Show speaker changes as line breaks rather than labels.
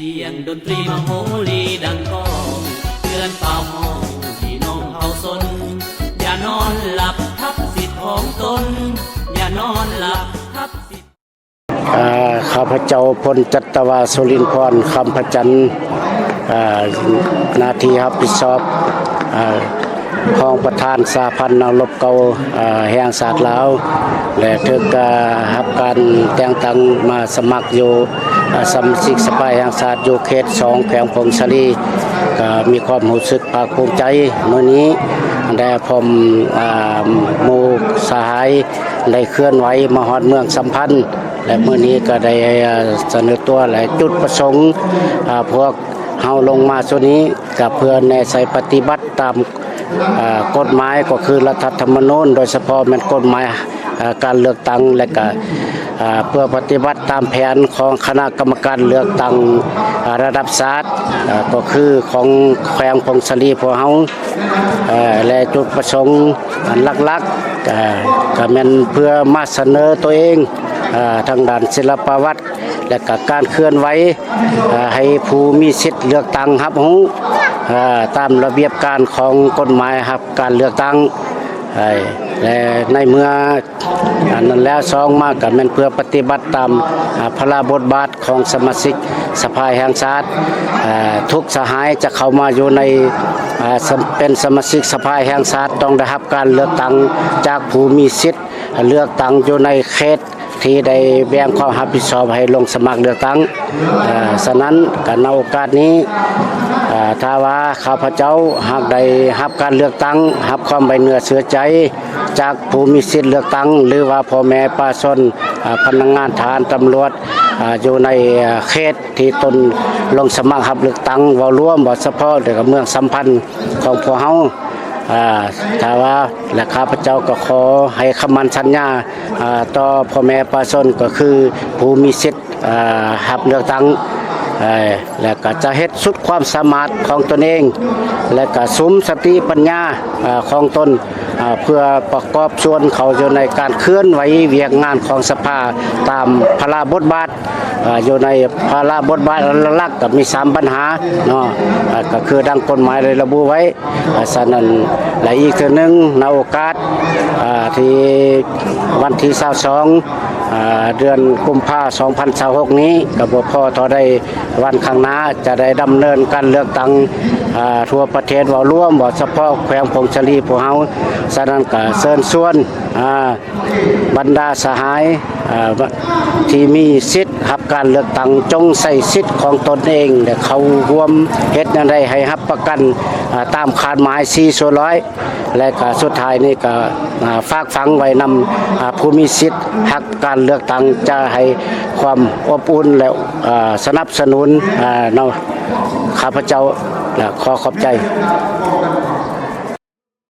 สียงดนตรีมาโหรีดังก้องเตือนเฝ้าห้องพี่น้องเฮาสนอย่านอนหลับทับสิทธิ์ของตนอย่านอนหลับทับสิทธิ์
ข้าพเจ้าพลจัตวาสุรินทร์พรคำพจันทร์หน้าที่รับผิดชอบห้องประธานสาพันธ์นรบเก่าแห่งศาสตร์ลาวและถึกรับการแต่งตั้งมาสมัครอยู่สมาชิกสภาแห่งศาสตร์อยู่เขต2แขวงพงศรีก็มีความรู้สึกภาคภูมิใจมื้อนี้ได้พร้อมหมู่สหายได้เคลื่อนไหวมาฮอดเมืองสัมพันธ์และมื้อนี้ก็ได้เสนอตัวและจุดประสงค์พวกเฮาลงมาส่วนนี้ก็เพื่อในใส่ปฏิบัติตามกฎหมายก็คือรัฐธรรมนูญโดยเฉพาะเป็นกฎหมายการเลือกตั้งและก็เพื่อปฏิบัติตามแผนของคณะกรรมการเลือกตั้งระดับชาติก็คือของแขวงพงศรีพวกเฮาและจุดประสงค์อันหลักๆก็แม่นเพื่อมาเสนอตัวเองทางด้านศิลปวัตรและก็การเคลื่อนไหวให้ผู้มีสิทธิ์เลือกตั้งรับรู้ตามระเบียบการของกฎหมายครับการเลือกตั้งและในเมื่ออันนั้นแล้ว2มาก็แม่นเพื่อปฏิบัติตามพระราชบทบาทของสมาชิกสภาแห่งชาติทุกสหายจะเข้ามาอยู่ในเป็นสมาชิกสภาแห่งชาติต้องได้รับการเลือกตั้งจากผู้มีสิทธิ์เลือกตั้งอยู่ในเขตที่ได้แบ่งความรับผิดชอบให้ลงสมัครเลือกตั้งฉะนั้นการในโอกาสนี้ถ้าว่าข้าพเจ้าหากได้รับการเลือกตั้งรับความไว้เนื้อเชื่อใจจากผู้มีสิทธิ์เลือกตั้งหรือว่าพ่อแม่ประชาชนพนักงานทหารตำรวจอยู่ในเขตที่ตนลงสมัครรับเลือกตั้งเว้าร่วมบ่เฉพาะแต่กับเมืองสัมพันธ์ของพวกเฮาถ้าว่าและข้าพเจ้าก็ขอให้คำมั่นสัญญาต่อพ่อแม่ประชาชนก็คือผู้มีสิทธิ์รับเลือกตั้งและก็จะเฮ็ดสุดความสามารถของตนเองและก็สุมสติปัญญาของตนเพื่อประกอบส่วนเขาอยู่ในการเคลื่อนไหวเวียกงานของสภาตามพระราชบทบาทอยู่ในพระราชบทบาทหลักก็มี3ปัญหาเนาะก็คือดังกฎหมายได้ระบุไว้ฉะนั้นและอีกเทื่อนึงในโอกาสที่วันที่22เดือนกุมภาพันธ์2026นี้ก็บ่พอต่อได้วันข้างหน้าจะได้ดำเนินการเลือกตั้งทั่วประเทศเว้าร่วมบ่เฉพาะแขวงพงศรีพวกเฮาฉะนั้นก็เชิญชวนบรรดาสหายที่มีสิทธิ์รับการเลือกตั้งจงใส่สิทธิ์ของตนเองและเข้าร่วมเฮ็ดจังได๋ให้รับประกันตามคาดหมาย4/100และก็สุดท้ายนี้ก็ฝากฝังไว้นำผู้มีสิทธิ์รับการเลือกตั้งจะให้ความอบอุ่นและสนับสนุนข้าพเจ้าขอขอบใจ